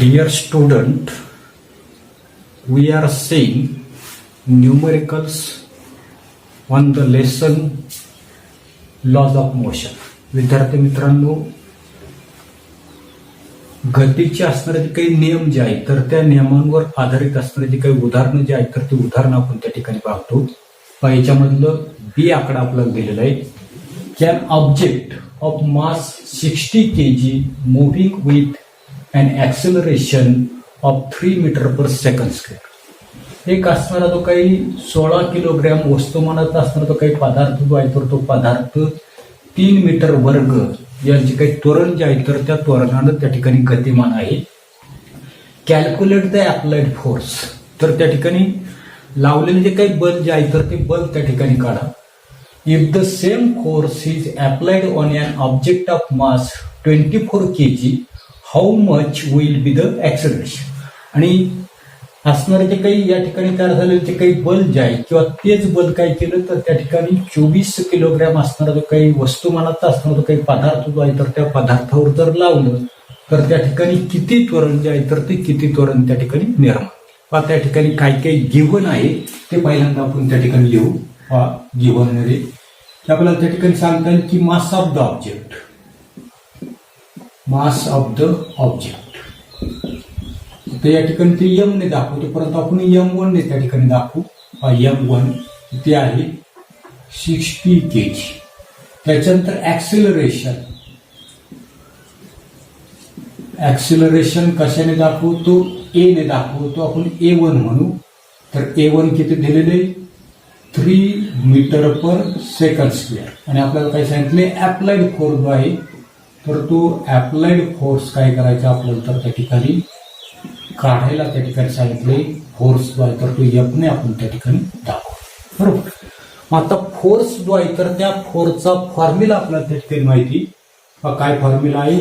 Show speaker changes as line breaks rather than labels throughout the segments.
Dear student, we are seeing numericals on the lesson laws of motion. विद्यार्थी मित्रांनो, गतीचे असणारे जे काही नियम जे आहेत तर त्या नियमांवर आधारित असणारे जे काही उदाहरणं जे आहेत तर ते उदाहरण आपण त्या ठिकाणी पाहतो. याच्यामधलं बी आकडा आपल्याला दिलेला आहे. Can object of mass 60 kg moving with an acceleration of 3 meter per second square. एक असणारा तो काही 16 किलोग्रॅम वस्तुमानात असणारा तो काही पदार्थ जो आहे तर तो पदार्थ 3 मीटर वर्ग यांचे काही त्वरण जे आहे तर त्या त्वरणानं त्या ठिकाणी गतिमान आहे. कॅल्क्युलेट द अप्लाइड फोर्स, तर त्या ठिकाणी लावलेले जे काही बल जे आहे तर ते बल त्या ठिकाणी काढा. If the same force is applied on an object of mass 24 kg, how much will be the acceleration. आणि असणारे जे काही या ठिकाणी तयार झालेले जे काही बल जे आहे किंवा तेच बल काय केलं तर त्या ठिकाणी 24 किलोग्रॅम असणारा जो काही वस्तुमानात असणारा जो काही पदार्थ जो आहे तर त्या पदार्थावर जर लावलं तर त्या ठिकाणी किती त्वरण जे आहे तर ते किती त्वरण त्या ठिकाणी निर्माण. त्या ठिकाणी काही काही गिव्हन आहे ते पहिल्यांदा आपण त्या ठिकाणी लिहू. गिव्हन मध्ये आपल्याला त्या ठिकाणी सांगता येईल की mass of the object, mass of the object. तर या ठिकाणी ते एम ने दाखवतो, परंतु आपण M1 ने त्या ठिकाणी दाखवू. M1 ते आहे 60 kg. त्याच्यानंतर ऍक्सिलरेशन, ऍक्सिलरेशन कशाने दाखवतो? ए ने दाखवतो. आपण A1 म्हणू. तर A1 किती दिलेले? 3 मीटर पर सेकंड स्क्वेअर. आणि आपल्याला काय सांगितले? अप्लाइड फोर्स जो आहे तर तो अप्लाइड फोर्स काय करायचा आपल्याला तर त्या ठिकाणी काढायला त्या ठिकाणी सांगितले. फोर्स जो आहे तर तो F ने आपण त्या ठिकाणी दाखवू. बरोबर. मग आता फोर्स जो आहे तर त्या फोर्सचा फॉर्म्युला आपल्याला त्या ठिकाणी माहिती. काय फॉर्म्युला आहे?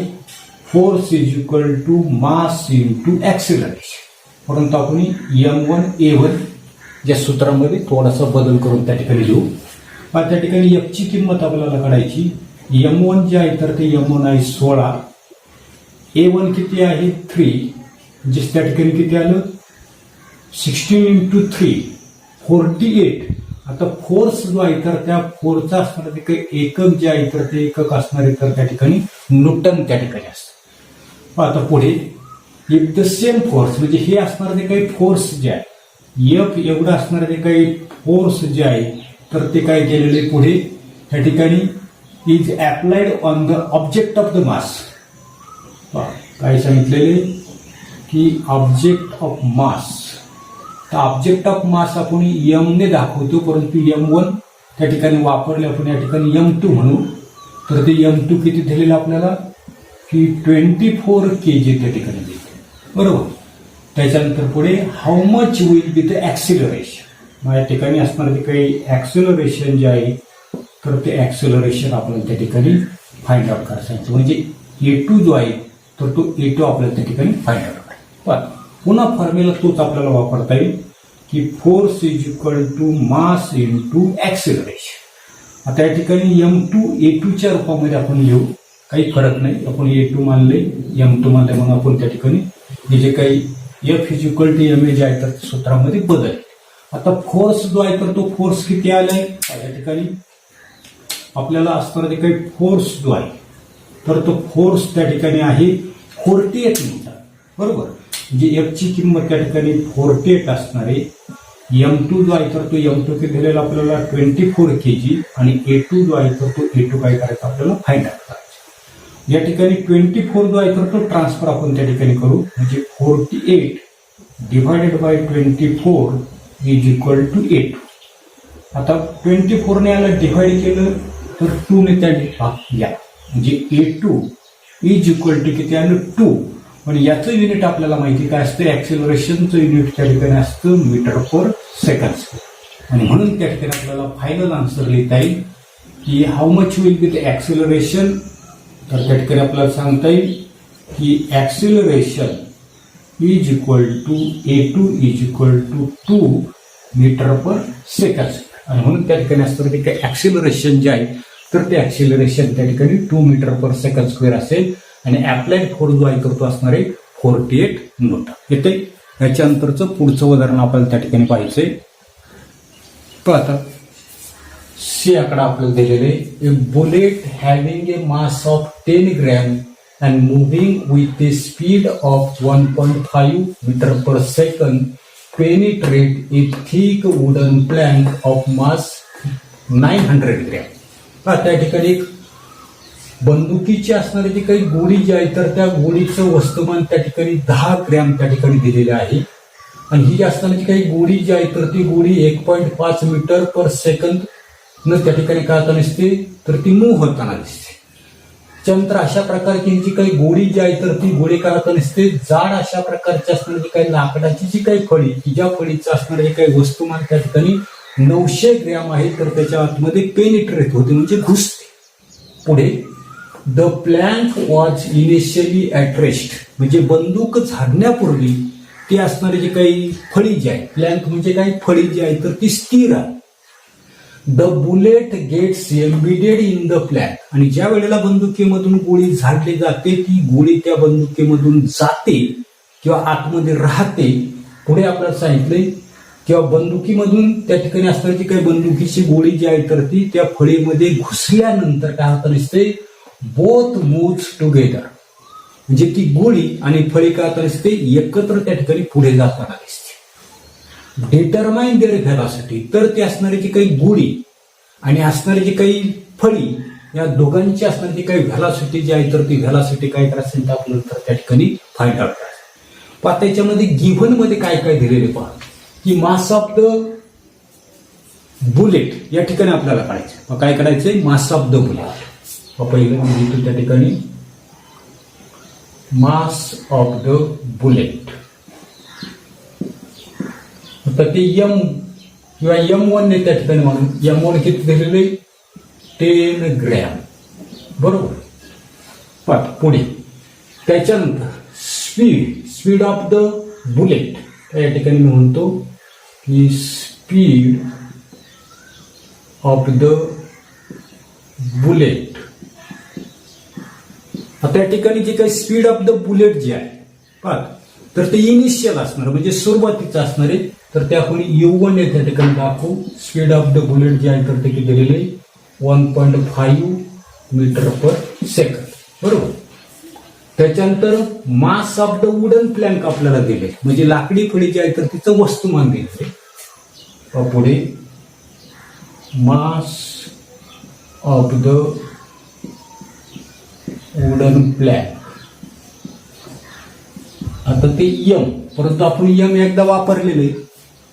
Force is equal to mass into acceleration. परंतु आपण M1A1 या सूत्रामध्ये थोडासा बदल करून त्या ठिकाणी लिहू. त्या ठिकाणी F ची किंमत आपल्याला काढायची. M1 जे आहे तर ते M1 आहे 16. A1 किती आहे? 3. म्हणजे त्या ठिकाणी किती आलं? 16 इंटू 3 48. आता फोर्स जो आहे तर त्या फोर्सचा असणारे जे काही एकक जे आहे तर ते एकक असणारे तर त्या ठिकाणी न्यूटन त्या ठिकाणी असतं. आता पुढे इफ द सेम फोर्स, म्हणजे हे असणारे जे काही फोर्स जे आहे F एवढं असणारे जे काही फोर्स जे आहे तर ते काय केलेले पुढे त्या ठिकाणी is applied on the object of the mass. काय सांगितलेले की ऑब्जेक्ट ऑफ मास. तर ऑब्जेक्ट ऑफ मास आपण M ने दाखवतो, परंतु M1 त्या ठिकाणी वापरले आपण या ठिकाणी M2 म्हणू. तर ते M2 किती दिलेलं आपल्याला की 24 kg त्या ठिकाणी दिले. बरोबर. त्याच्यानंतर पुढे how much will be the acceleration. या ठिकाणी असणारे जे काही ऍक्सिलरेशन जे आहे तर ते ऍक्सिलरेशन आपल्याला त्या ठिकाणी फाइंड आउट करायचं. म्हणजे A2 जो आहे तर तो A2 आपल्याला त्या ठिकाणी फाइंड आउट करायचा. पुन्हा फॉर्म्युला तोच आपल्याला वापरता येईल की force is equal to mass into acceleration. आता या ठिकाणी M2 A2च्या रूपामध्ये आपण लिहू. काही फरक नाही. आपण A2 मानले, M2 मानले म्हणून आपण त्या ठिकाणी हे जे काही F is equal to MA जे आहे तर सूत्रामध्ये बदल. आता फोर्स जो आहे तर तो फोर्स किती आलाय? या ठिकाणी आपल्याला असणारा जे काही फोर्स जो आहे तर तो फोर्स त्या ठिकाणी आहे 48 न्यूटन. बरोबर. म्हणजे F ची किंमत त्या ठिकाणी 48 असणारे. M2 जो आहे तर तो M2 किती दिलेला आपल्याला 24 kg. आणि A2 जो आहे तर तो A2 काय करायचा आपल्याला फाइंड आउट करायचा. या ठिकाणी 24 जो आहे तर तो ट्रान्सफर आपण त्या ठिकाणी करू. म्हणजे 48 divided by 24 is equal to A2. आता 24 ने याला डिवाइड केलं तर 2 ने त्या भाग घ्या. म्हणजे A2 इज इक्वल टू किती आलं? 2. पण याचं युनिट आपल्याला माहिती काय असतं? ऍक्सिलरेशनचं युनिट त्या ठिकाणी असतं मीटर पर सेकंड. आणि म्हणून त्या ठिकाणी आपल्याला फायनल आन्सर लिहिता येईल की how much will be the acceleration. तर त्या ठिकाणी आपल्याला सांगता येईल की acceleration is equal to A2 is equal to 2 metre per second. आणि म्हणून त्या ठिकाणी असतं ते काही ऍक्सिलरेशन जे आहे तर ते ऍक्सिलरेशन त्या ठिकाणी 2 मीटर पर सेकंड स्क्वेअर असेल. आणि अप्लाइड फोर्स जो आहे तर तो असणार आहे 48 न्यूटन येते. याच्यानंतरचं पुढचं उदाहरण आपल्याला त्या ठिकाणी पाहायचंय. आता सी आकडा आपल्याला दिलेले. A bullet having a mass of 10 gram and moving with a speed of 1.5 meter per second penetrate a thick wooden plank of mass 900 gram. त्या ठिकाणी एक बंदुकीची असणारी जी काही गोळी जी आहे तर त्या गोळीचं वस्तुमान त्या ठिकाणी 10 ग्रॅम त्या ठिकाणी दिलेलं आहे. आणि ही जी असणारी काही गोळी जी आहे तर ती गोळी 1.5 मीटर पर सेकंद न त्या ठिकाणी काय होताना दिसते तर ती मूव्ह होताना दिसते. त्यानंतर अशा प्रकारची जी काही गोळी जी आहे तर ती गोळी काय होताना दिसते जाड अशा प्रकारची असणारी जी काही लाकडाची जी काही फळी की ज्या फळीचं असणारे जे काही वस्तुमान त्या ठिकाणी 900 ग्रॅम आहे तर त्याच्या आतमध्ये पेनिट्रेट होते म्हणजे घुसते. पुढे the plank was initially at rest म्हणजे बंदूक झाडण्यापूर्वी ती असणारी जी काही फळी जी आहे प्लॅंक म्हणजे काही फळी जी आहे तर ती स्थिर आहे. The bullet gets embedded in the plank आणि ज्या वेळेला बंदुकीमधून गोळी झाडली जाते ती गोळी त्या बंदुकीमधून जाते किंवा आतमध्ये राहते. पुढे आपल्याला सांगितलंय किंवा बंदुकीमधून त्या ठिकाणी असणारी जी काही बंदुकीची गोळी जी आहे तर ती त्या फळीमध्ये घुसल्यानंतर काय होतं दिसते बोथ मूव्स टुगेदर म्हणजे ती गोळी आणि फळी काय होतं दिसते एकत्र त्या ठिकाणी पुढे जाताना दिसते. डिटरमाइन देअर व्हेलॉसिटी तर ती असणारी जी काही गोळी आणि असणारी जी काही फळी या दोघांची असणारी जी काही व्हेलॉसिटी जी आहे तर ती व्हेलॉसिटी काय करायचं तर आपल्याला त्या ठिकाणी फाइंड आउट करायचं. पहा त्याच्यामध्ये गिव्हन मध्ये काय काय दिलेले पहा की मास ऑफ द बुलेट या ठिकाणी आपल्याला काढायचं. काय करायचंय मास ऑफ द बुलेट. पहिलं मी लिहितो त्या ठिकाणी मास ऑफ द बुलेट. आता ते एम किंवा M1 ने त्या ठिकाणी म्हणून M1 किती दिलेले 10 ग्रॅम बरोबर. पण पुढे त्याच्यानंतर स्पीड ऑफ द बुलेट या ठिकाणी मी म्हणतो की स्पीड ऑफ द बुलेट. आता या ठिकाणी जी काही स्पीड ऑफ द बुलेट जी आहे पहा तर ते इनिशियल असणार म्हणजे सुरुवातीचं असणार आहे तर त्या कोणी U1 ने त्या ठिकाणी दाखवू. स्पीड ऑफ द बुलेट जे आहे तर ते किती दिलेले 1.5 मीटर पर सेकंड बरोबर. त्याच्यानंतर mass of the wooden plank आपल्याला दिले म्हणजे लाकडी फळी जी आहे तर तिचं वस्तुमान दिले. पुढे mass of the wooden plank. आता ते M परंतु आपण M एकदा वापरलेले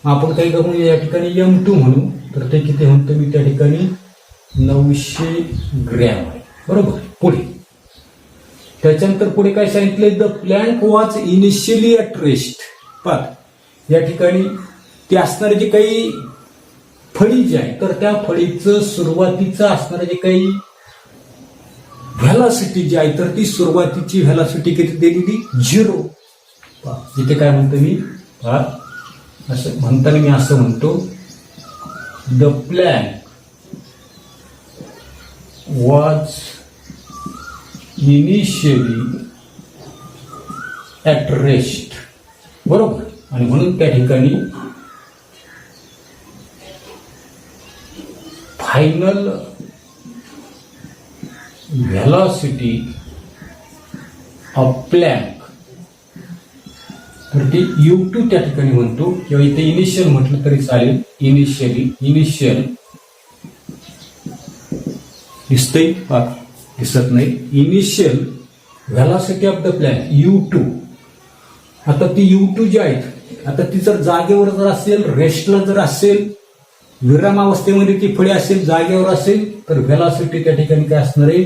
आपण काही करू या ठिकाणी M2 म्हणू तर ते किती म्हणतो मी त्या ठिकाणी 900 ग्रॅम आहे बरोबर. पुढे त्याच्यानंतर पुढे काय सांगितलंय the plank was initially at rest. पहा या ठिकाणी ते असणारे जे काही फळी जी आहे तर त्या फळीचं सुरुवातीचं असणारे जे काही व्हेलॉसिटी जी आहे तर ती सुरुवातीची व्हेलॉसिटी किती दिलेली 0. इथे काय म्हणतो मी असं म्हणताना मी असं म्हणतो the plank was initially at rest बरोबर. आणि म्हणून त्या ठिकाणी फायनल व्हेलॉसिटी ऑफ प्लॅंक तर ते U2 त्या ठिकाणी म्हणतो किंवा इथे इनिशियल म्हटलं तरी चालेल. इनिशियल दिसतंय दिसत नाही. Initial velocity of the plank U2. आता ती U2 जी आहेत आता ती जर जागेवर जर असेल रेस्टला जर असेल विरामावस्थेमध्ये ती फळी असेल जागेवर असेल तर व्हेलॉसिटी त्या ठिकाणी काय असणार आहे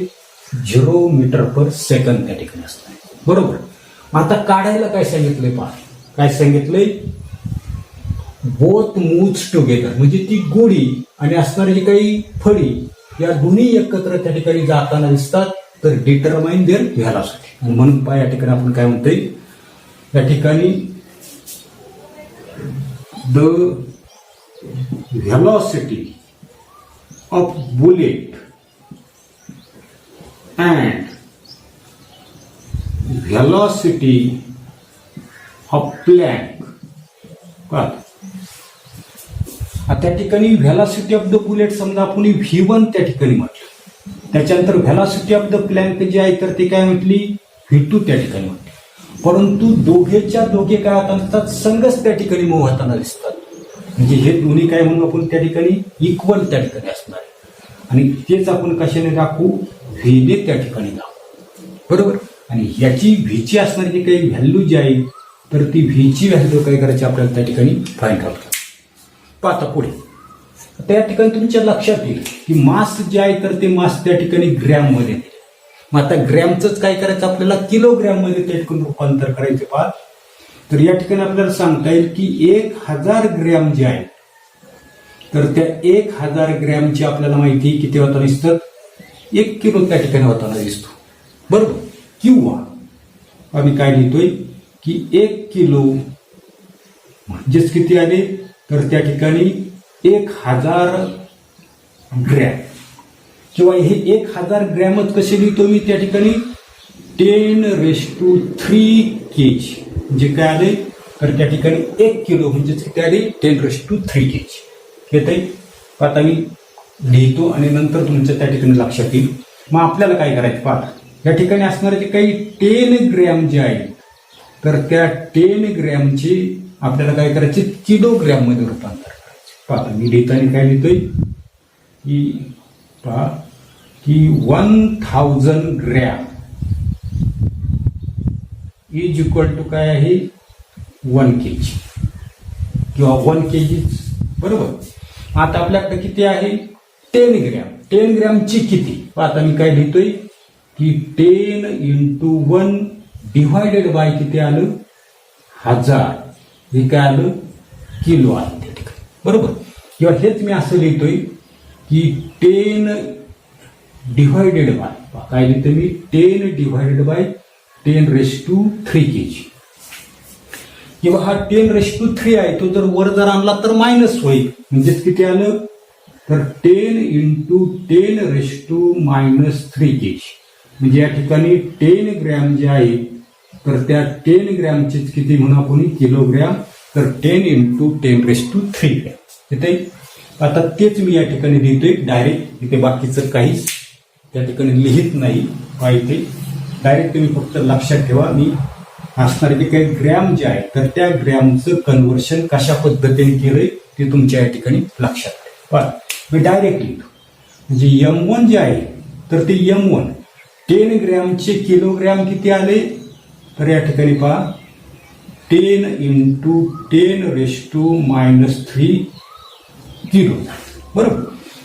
0 मीटर पर सेकंद त्या ठिकाणी असणार आहे बरोबर. आता काढायला काय सांगितलंय पहा काय सांगितलंय बोथ मूव्स टुगेदर म्हणजे ती गोळी आणि असणारी जी काही फळी या दोन्ही एकत्र त्या ठिकाणी जाताना दिसतात तर डिटरमाइन देअर व्हेलॉसिटी. आणि म्हणून पहा या ठिकाणी आपण काय म्हणतोय या ठिकाणी the velocity of bullet and velocity plank. त्या ठिकाणी व्हेलॉसिटी ऑफ द बुलेट समजा आपण V1 त्या ठिकाणी म्हटलं, त्याच्यानंतर व्हेलॉसिटी ऑफ द प्लॅंक जी आहे तर ती काय म्हटली V2 त्या ठिकाणी म्हटली. परंतु दोघेच्या दोघे काय होतात संघच त्या ठिकाणी मूव्ह होताना दिसतात. म्हणजे हे दोन्ही काय म्हणून आपण त्या ठिकाणी इक्वल त्या ठिकाणी असणार आहे. आणि तेच आपण कशाने दाखवू व्हीने त्या ठिकाणी दाखवू. बरोबर. आणि याची व्हीची असणारी जी काही व्हॅल्यू जी आहे तर ती व्हीची व्हॅल्यू काय करायची आपल्याला त्या ठिकाणी फाइंड आउट करायची. पाहता पुढे त्या ठिकाणी तुमच्या लक्षात येईल की मास जे आहे तर ते मास त्या ठिकाणी ग्रॅम मध्ये. मग आता ग्रॅमच काय करायचं आपल्याला किलोग्रॅम मध्ये त्या ठिकाणी रूपांतर करायचे. पाहत तर या ठिकाणी आपल्याला सांगता येईल की 1000 ग्रॅम जे आहे तर त्या 1000 ग्रॅमची आपल्याला माहिती किती होताना दिसतं 1 किलो त्या ठिकाणी होताना दिसतो. बरोबर. किंवा आम्ही काय लिहितोय की 1 किलो म्हणजेच किती आले तर त्या ठिकाणी 1000 ग्रॅम. किंवा हे 1000 ग्रॅमच कसे लिहितो मी त्या ठिकाणी 10⁻³ kg. जे काय आले तर त्या ठिकाणी 1 किलो म्हणजेच किती आले 10⁻³ kg. येते. आता मी लिहितो आणि नंतर तुमच्या त्या ठिकाणी लक्षात येईल. मग आपल्याला काय करायचं पाहता या ठिकाणी असणारे जे काही 10 ग्रॅम जे आहे तर त्या 10 ग्रॅमचे आपल्याला काय करायचे किलोग्रॅम मध्ये रूपांतर करायचे. पाहता मी लिहिताना काय लिहितोय की पहा की 1000 ग्रॅम इज इक्वल टू काय आहे 1 kg किंवा 1 kg. बरोबर. आता आपल्याकडे किती आहे 10 ग्रॅम. 10 ग्रॅमची किती आता मी काय लिहितोय की 10 × 1 डिवायडेड बाय किती आलं 1000. हे काय आलं किलो आलं त्या ठिकाणी. बरोबर. किंवा हेच मी असं लिहितोय की 10 डिवायडेड बाय काय लिहितो मी 10 डिवायडेड बाय 10⁻³ kg. किंवा हा 10⁻³ आहे तो जर वर जर आणला तर मायनस होईल. म्हणजेच किती आलं तर 10 × 10⁻³ kg. म्हणजे या ठिकाणी 10 ग्रॅम जे आहे तर त्या 10 ग्रॅमचेच किती म्हणून आपण किलोग्रॅम तर 10 × 10⁻³ ग्रॅम. इथे आता तेच मी या ठिकाणी लिहितोय डायरेक्ट. इथे बाकीचं काहीच त्या ठिकाणी लिहित नाही. इथे डायरेक्ट तुम्ही फक्त लक्षात ठेवा मी असणारे जे काही ग्रॅम जे आहे तर त्या ग्रॅमचं कन्व्हर्शन कशा पद्धतीने केलंय ते तुमच्या या ठिकाणी लक्षात ठेवा. मी डायरेक्ट लिहितो. म्हणजे M1 जे आहे तर ते M1 10 ग्रॅमचे किलोग्रॅम किती आले तर या ठिकाणी पहा 10 × 10⁻³ किलो. बरोबर.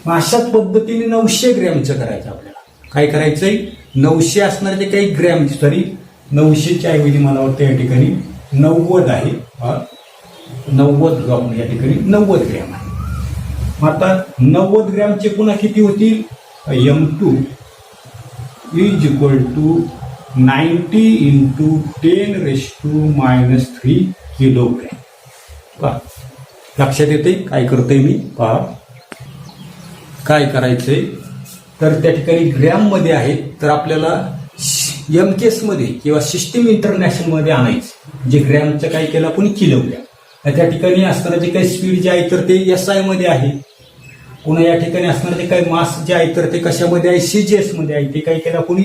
मग अशाच पद्धतीने 900 ग्रॅमचं करायचं आपल्याला. काय करायचंय 900 असणारे जे काही ग्रॅम सॉरी 900च्या ऐवजी मला वाटतं या ठिकाणी 90 आहे. 90 आपण या ठिकाणी 90 ग्रॅम आहे. मग आता 90 ग्रॅमचे पुन्हा किती होतील M2 is equal to 90 × 10⁻³ kilogram. लक्षात येते काय करतोय मी पहा काय करायचंय तर त्या ठिकाणी ग्रॅम मध्ये आहे तर आपल्याला MKS मध्ये किंवा सिस्टीम इंटरनॅशनल मध्ये आणायचं. जे ग्रॅमचं काय केलं आपण किलोग्रॅम. त्या ठिकाणी असणारं जे काही स्पीड जे आहे तर ते SI मध्ये आहे. पुन्हा या ठिकाणी असणारं जे काही मास जे आहे तर ते कशामध्ये आहे CGS मध्ये आहे. ते काय केलं आपण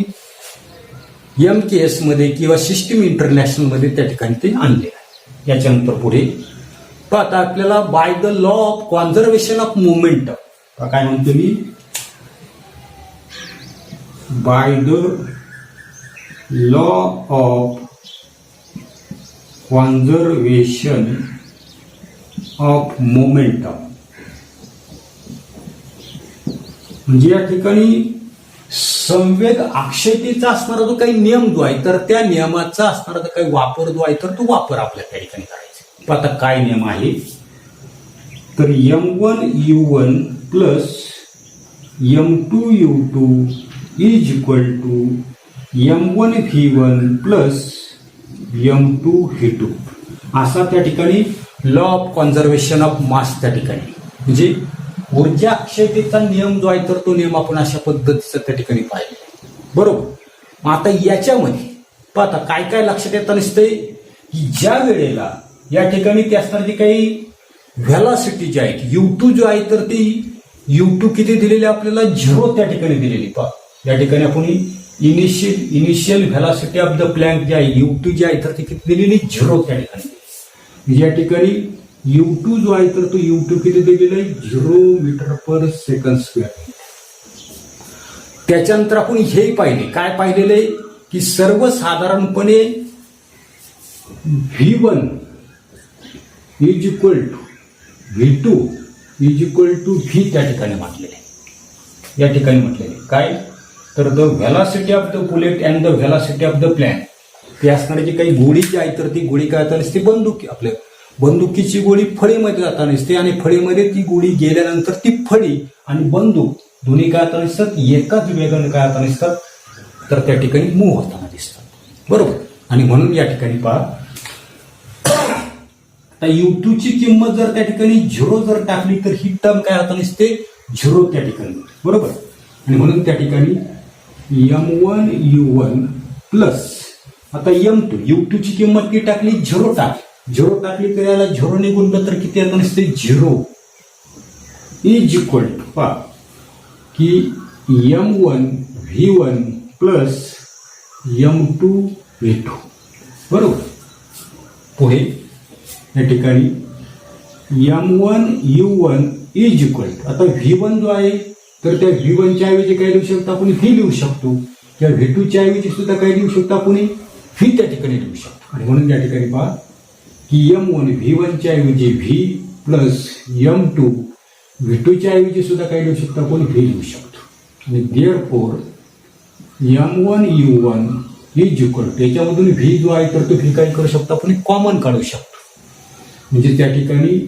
MKS मध्ये किंवा सिस्टीम इंटरनॅशनल मध्ये त्या ठिकाणी ते आणले आहे. याच्यानंतर पुढे आता आपल्याला by the law of conservation of momentum काय म्हणतो मी by the law of conservation of momentum. म्हणजे या ठिकाणी संवेग अक्षयतेचा असणारा जो काही नियम जो आहे तर त्या नियमाचा असणारा जो काही वापर जो आहे तर तो वापर आपल्या त्या ठिकाणी करायचा. आता काय नियम आहे तर M1U1 plus M2U2 is equal to M1V1 plus M2V2 असा त्या ठिकाणी law of conservation of mass त्या ठिकाणी म्हणजे ऊर्जा अक्षयतेचा नियम जो आहे तर तो नियम आपण अशा पद्धतीचा त्या ठिकाणी पाहिजे. बरोबर. आता याच्यामध्ये पाहता काय काय लक्षात येतं नसते की ज्या वेळेला या ठिकाणी ते असणार जे काही व्हेलॉसिटी जे आहे U2 जो आहे तर ती U2 किती दिलेली आपल्याला 0 त्या ठिकाणी दिलेली. पहा या ठिकाणी आपण initial velocity of the plank जे आहे U2 जे आहे तर ती किती दिलेली 0 त्या ठिकाणी. या ठिकाणी U2 जो आहे तर तो U2 किती दिलेला आहे 0 मीटर पर सेकंड स्क्वेअर. त्याच्यानंतर आपण हे पाहिले काय पाहिलेलं आहे की सर्वसाधारणपणे V1 is equal to V2 is equal to V त्या ठिकाणी म्हटलेले. या ठिकाणी म्हटलेले काय तर the velocity of the bullet and the velocity of the plank ते असणारी जी काही गोळी जी आहे तर ती गोळी काय आता नसते बंदूक आपल्या बंदुकीची गोळी फळीमध्ये जाता नसते आणि फळीमध्ये ती गोळी गेल्यानंतर ती फळी आणि बंदूक दोन्ही काय आता नसतात एकाच वेगाने काय आता नसतात तर त्या ठिकाणी मूव्ह होताना दिसतात बरोबर. आणि म्हणून या ठिकाणी पहा आता U2 ची किंमत जर त्या ठिकाणी 0 जर टाकली तर ही टर्म काय आता नसते 0 त्या ठिकाणी बरोबर. आणि म्हणून त्या ठिकाणी M1 U1 प्लस आता U2 ची किंमत किती टाकली 0 टाकली तर याला 0 ने गुणलं तर किती आता नसते 0 इज इक्वल टू पहा की M1 V1 plus M2 V2 बरोबर. पुढे या ठिकाणी M1 U1 is equal to आता V1 जो आहे तर त्या V1 च्या ऐवजी काय लिहू शकतो आपण V लिहू शकतो किंवा V2 च्या ऐवजी सुद्धा काय लिहू शकतो आपण V त्या ठिकाणी लिहू शकतो. आणि म्हणून या ठिकाणी पहा की M1 V1 च्या ऐवजी V प्लस M2 V2 च्या ऐवजी सुद्धा काय लिहू शकतो आपण V लिहू शकतो. आणि therefore M1 U1 is equal to याच्यामधून V जो आहे तर तो V काय करू शकतो आपण कॉमन काढू शकतो. म्हणजे त्या ठिकाणी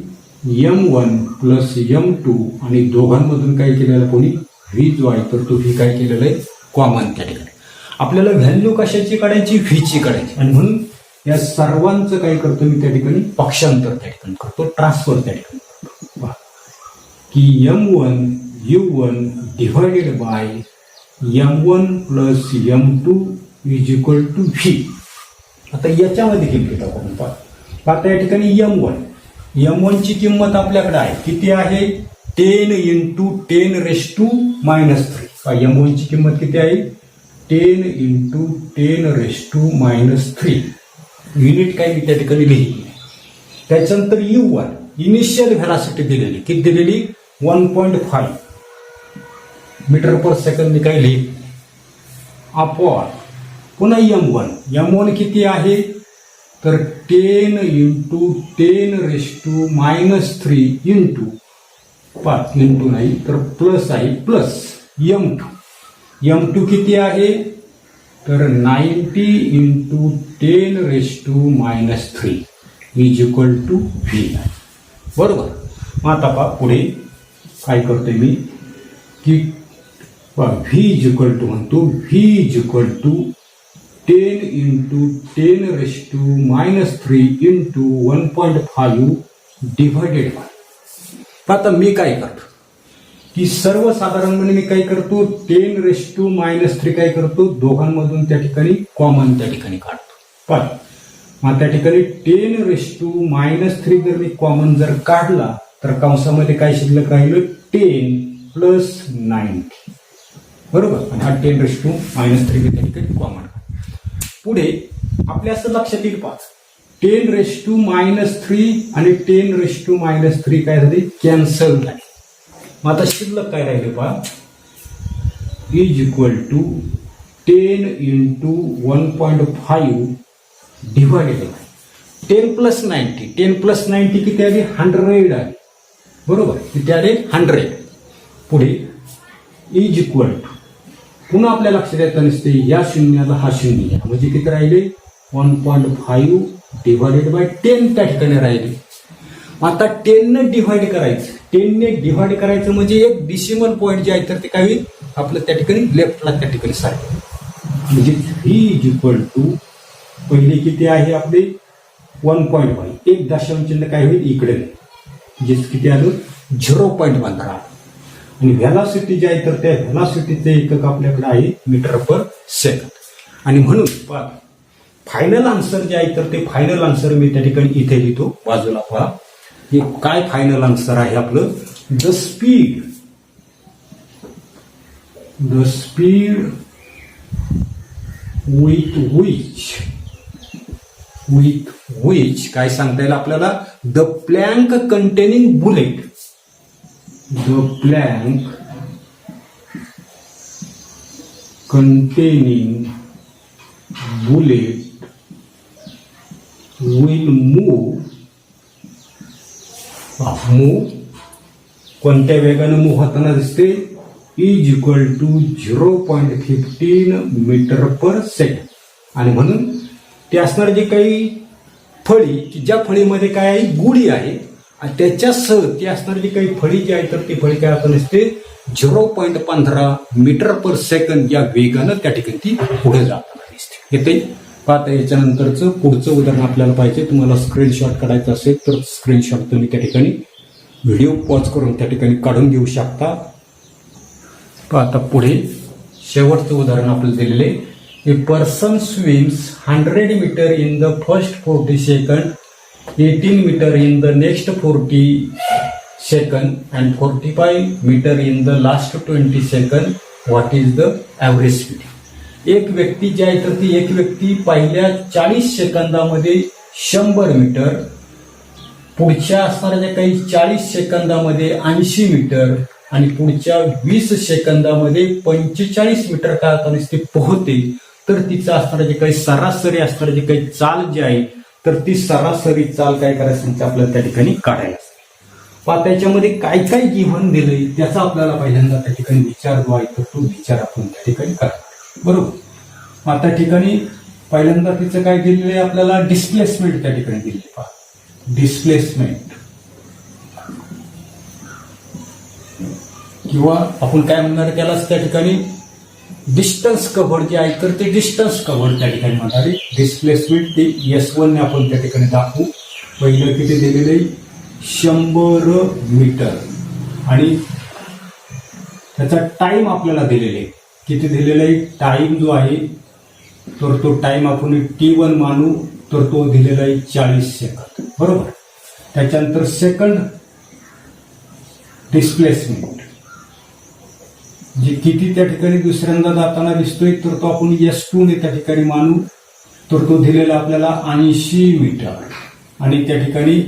M1 प्लस M2 आणि दोघांमधून काय केलेलं कोणी V जो आहे तर तो V काय केलेला आहे कॉमन त्या ठिकाणी. आपल्याला व्हॅल्यू कशाची काढायची V ची काढायची. आणि म्हणून या सर्वांचं काय करतो मी त्या ठिकाणी पक्षांतर त्या ठिकाणी करतो ट्रान्सफर त्या ठिकाणी करतो. की M1 U1 divided by M1 plus M2 is equal to V. आता याच्यामध्ये किंमत आपण पहा आता या ठिकाणी M1 ची किंमत आपल्याकडे आहे किती आहे 10 into 10 raise to minus 3. M1 ची किंमत किती आहे 10 into 10 raise to minus 3 unit काय मी त्या ठिकाणी लिहिली. त्याच्यानंतर U1 इनिशियल व्हेलॉसिटी दिलेली किती दिलेली 1.5 मीटर पर सेकंड मी काय लिहिली अपॉन पुन्हा M1 किती आहे तर 10 into 10 raise to minus 3 into 5 into नाही तर प्लस आहे प्लस M2 किती आहे तर 90 into 10 raise to minus 3 is equal to V बरोबर. मग आता पहा पुढे काय करतोय मी की V इज इक्वल टू म्हणतो V is equal to 10 into 10 raise to minus 3 into 1.5 divided by. आता मी काय करतो की सर्वसाधारणपणे मी काय करतो 10 रेस टू मायनस 3 काय करतो दोघांमधून त्या ठिकाणी कॉमन त्या ठिकाणी काढतो. पण मग त्या ठिकाणी 10 रेस टू मायनस 3 जर मी कॉमन जर काढला तर कंसामध्ये काय शिल्लक राहिलं 10 प्लस 90 बरोबर. आणि हा 10 रेस टू मायनस 3 त्या ठिकाणी कॉमन. पुढे आपल्या असं लक्षात येईल 10 रेस टू मायनस 3 आणि 10 रेस टू मायनस 3 काय झाले कॅन्सल झाले. मग आता शिल्लक काय राहिले पहा is equal to 10 into 1.5 divided by 10 plus 90 10 plus 90 किती आले 100 आले बरोबर किती आले 100. पुढे इज इक्वल टू पुन्हा आपल्या लक्षात येत नसते या शून्याला हा शून्य म्हणजे किती राहिले 1.5 डिवायडेड बाय 10 त्या ठिकाणी राहिले. आता 10 ने डिव्हाइड करायचं म्हणजे एक डिसिमल पॉईंट जे आहे तर ते काय होईल आपलं त्या ठिकाणी लेफ्टला त्या ठिकाणी सारखे म्हणजे V इज इक्वल टू पहिले किती आहे आपले 1.5 एक दशांश चिन्ह काय होईल इकडे म्हणजे किती आलं 0.15 आणि व्हेलॉसिटी जे आहे तर त्या व्हेलॉसिटीचे एकक आपल्याकडे आहे मीटर पर सेकंद. आणि म्हणून फायनल आन्सर जे आहे तर ते फायनल आन्सर मी त्या ठिकाणी इथे लिहितो बाजूला पहा. हे काय फायनल आन्सर आहे आपलं? द स्पीड with which काय सांगता येईल आपल्याला? The plank containing bullet will move कोणत्या वेगाने मूव्ह होताना दिसते? Is equal to 0.15 metre per second. आणि म्हणून ते असणार जे काही फळी की ज्या फळीमध्ये काय आहे? गुढी आहे आणि त्याच्यासह ती असणारी जी काही फळी जी आहे तर ती फळी काय होताना दिसते? 0.15 मीटर पर सेकंड या वेगानं त्या ठिकाणी ती पुढे जाताना दिसते. येते पाहता. याच्यानंतरचं पुढचं उदाहरण आपल्याला पाहिजे. तुम्हाला स्क्रीनशॉट काढायचं असेल तर स्क्रीनशॉट तुम्ही त्या ठिकाणी व्हिडिओ पॉज करून त्या ठिकाणी काढून घेऊ शकता. आता पुढे शेवटचं उदाहरण आपल्याला दिलेले. A person swims 100 metre in the first 40 second, 18 metre in the next 40 second and 45 metre in the last 20 second. What is the average speed? एक व्यक्ती जी आहे तर ती एक व्यक्ती पहिल्या 40 सेकंदामध्ये 100 मीटर, पुढच्या असणाऱ्या काही 40 सेकंदामध्ये 80 मीटर आणि पुढच्या 20 सेकंदामध्ये 45 मीटर काय होताना ती पोहते. तर तिचं असणारं जे काही सरासरी असणारं जे काही चाल जी आहे तर ती सरासरी चाल काय करायचं आपल्याला त्या ठिकाणी काढायला. त्याच्यामध्ये काय काय गिव्हन दिलंय त्याचा आपल्याला पहिल्यांदा त्या ठिकाणी विचार जो आहे तर तो विचार आपण त्या ठिकाणी करा. बरोबर. आता ठिकाणी पहिल्यांदा तिचं काय दिलेलं आहे आपल्याला? डिस्प्लेसमेंट त्या ठिकाणी दिलेली. पहा, डिस्प्लेसमेंट किंवा आपण काय म्हणणार त्यालाच त्या ठिकाणी डिस्टन्स कव्हर जे आहे तर ते डिस्टन्स कव्हर त्या ठिकाणी म्हणणार. डिस्प्लेसमेंट ते S1 ने आपण त्या ठिकाणी दाखवू. पहिलं किती दिलेलं आहे? 100 मीटर आणि त्याचा टाइम आपल्याला दिलेला आहे. किती दिलेला आहे? टाइम जो आहे तर तो टाइम आपण T1 मानू तर तो दिलेला आहे 40 सेकंद. बरोबर. त्याच्यानंतर सेकंड डिस्प्लेसमेंट जे किती त्या ठिकाणी दुसऱ्यांदा जाताना दिसतोय तर तो आपण S2 ने त्या ठिकाणी मानू तर तो दिलेला आपल्याला 80 मीटर. आणि त्या ठिकाणी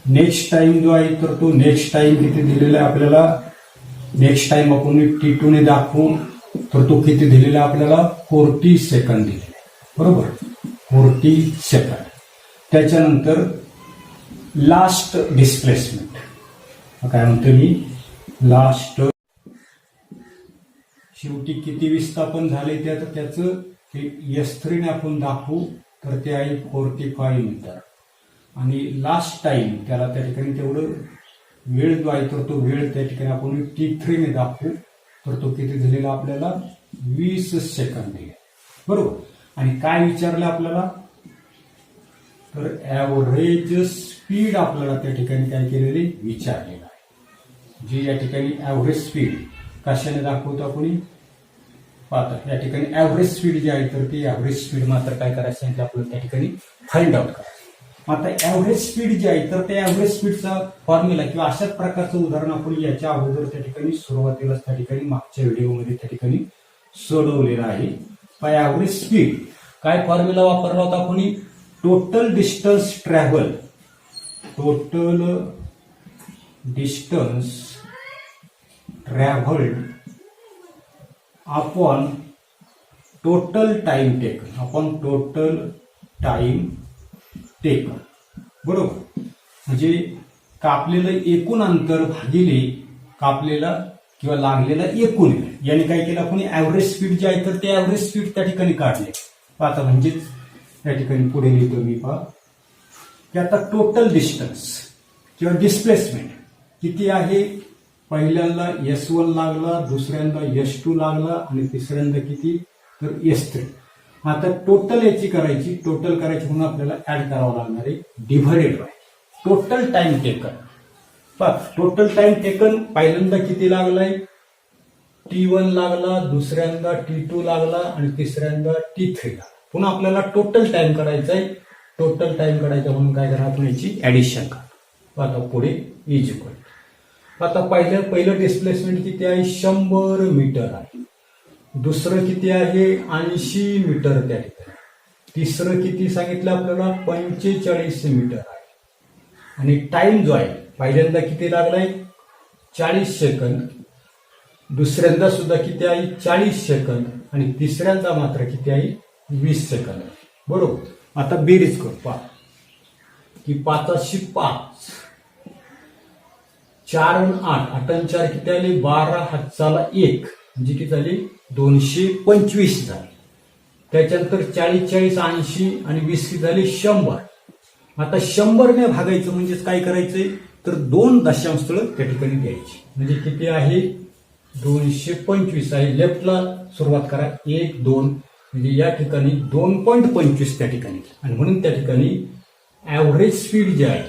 नेक्स्ट टाइम जो आहे तर तो नेक्स्ट टाइम किती दिलेला आहे आपल्याला? नेक्स्ट टाइम आपण T2 ने दाखवू तर तो किती दिलेला आपल्याला? 40 सेकंद दिलेला आहे. बरोबर. 40 सेकंद. त्याच्यानंतर लास्ट डिस्प्लेसमेंट काय म्हणतो मी? लास्ट शेवटी किती विस्थापन झाले तर त्याचं S3 ने आपण दाखवू तर ते आहे 45 मीटर. आणि लास्ट टाइम त्याला त्या ठिकाणी तेवढं वेळ जो आहे तर तो वेळ त्या ठिकाणी आपण T3 ने दाखवू तर तो किती दिलेला आपल्याला? 20 सेकंद दिले. बरोबर. आणि काय विचारलं आपल्याला? तर ॲव्हरेज स्पीड आपल्याला त्या ठिकाणी काय केलेले विचारलेलं आहे. जी या ठिकाणी ॲव्हरेज स्पीड कशाने दाखवतो आपण? पाहता या ठिकाणी ॲव्हरेज स्पीड जी आहे तर ती ॲव्हरेज स्पीड मात्र काय करायचं सांगितलं आपल्याला त्या ठिकाणी फाइंड आउट करायचं. आता ॲव्हरेज स्पीड जी आहे तर त्या ॲव्हरेज स्पीडचा फॉर्म्युला किंवा अशाच प्रकारचं उदाहरण आपण याच्या अगोदर त्या ठिकाणी सुरुवातीलाच त्या ठिकाणी मागच्या व्हिडिओमध्ये त्या ठिकाणी सोडवलेलं आहे. ॲव्हरेज स्पीड काय फॉर्म्युला वापरला होता आपण? Total distance travel upon total time taken. बरोबर. म्हणजे कापलेलं एकूण अंतर भागिले कापलेला किंवा लागलेला एकूण वेळ याने काय केलं आपण? ॲव्हरेज स्पीड जी आहे तर ते ॲव्हरेज स्पीड त्या ठिकाणी काढले. आता म्हणजेच त्या ठिकाणी पुढे लिहितो मी. पहा की आता टोटल डिस्टन्स किंवा डिस्प्लेसमेंट किती आहे? पहिल्यांदा S1 लागला, दुसऱ्यांदा S2 लागला आणि तिसऱ्यांदा किती तर S3. आता टोटल याची करायची म्हणून आपल्याला ऍड करावं लागणार आहे divided by total time taken. Total time taken पहिल्यांदा किती लागलाय? T1 लागला, दुसऱ्यांदा T2 लागला आणि तिसऱ्यांदा T3 लागला. पुन्हा आपल्याला टोटल टाइम काढायचा आहे. टोटल टाइम काढायचा म्हणून काय करा, आपण याची ऍडिशन करा. आता पुढे इज इक्वल. आता पहिलं डिस्प्लेसमेंट किती आहे, 100 मीटर आहे. दुसरं किती आहे, 80 मीटर त्या ठिकाणी. तिसरं किती सांगितलं आपल्याला, 45 मीटर आहे. आणि टाइम जो आहे पहिल्यांदा किती लागलाय, 40 सेकंद. दुसऱ्यांदा सुद्धा किती आहे, 40 सेकंद. आणि तिसऱ्यांदा मात्र किती आहे, 20 सेकंद. बरोबर. आता बेरीज करू पहा की 5 5, 4 आणि 8, 8 आणि 4 किती आले, 12, हातचाला 1 म्हणजे किती झाली, 225 झाली. त्याच्यानंतर 40 40 80 आणि 20 किती झाली, 100. आता 100 ने भागायचं म्हणजेच काय करायचंय, तर 2 दशांश स्थळ त्या ठिकाणी द्यायची. म्हणजे किती आहे, 225 आहे. लेफ्टला सुरुवात करा, 1 2 म्हणजे या ठिकाणी 2.25 त्या ठिकाणी. आणि म्हणून त्या ठिकाणी ऍव्हरेज स्पीड जे आहे,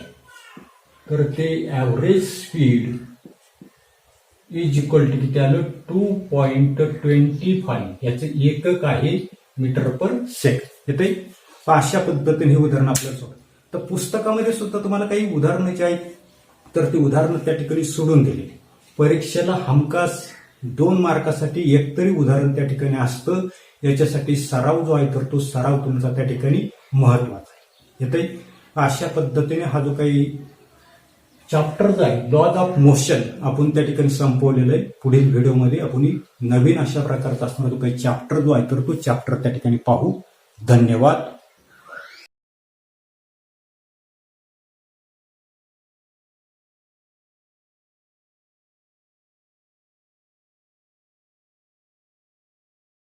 तर ते average speed is equal to किती आलं, 2.25. याचं एकक आहे मीटर पर सेकंड. येते. अशा पद्धतीने हे उदाहरण आपल्याला सोडत. तर पुस्तकामध्ये सुद्धा तुम्हाला काही उदाहरणं जी आहेत, तर ती उदाहरणं त्या ठिकाणी सोडून दिलेली. परीक्षेला हमखास 2 मार्कासाठी एकतरी उदाहरण त्या ठिकाणी असतं. याच्यासाठी सराव जो आहे, तर तो सराव तुमचा त्या ठिकाणी महत्वाचा आहे. येते. अशा पद्धतीने हा जो काही चॅप्टर जो आहे, लॉज ऑफ मोशन, आपण त्या ठिकाणी संपवलेलं आहे. पुढील व्हिडिओमध्ये आपण नवीन अशा प्रकारचा असणारा जो काही चॅप्टर जो आहे, तर तो चॅप्टर त्या ठिकाणी पाहू. धन्यवाद.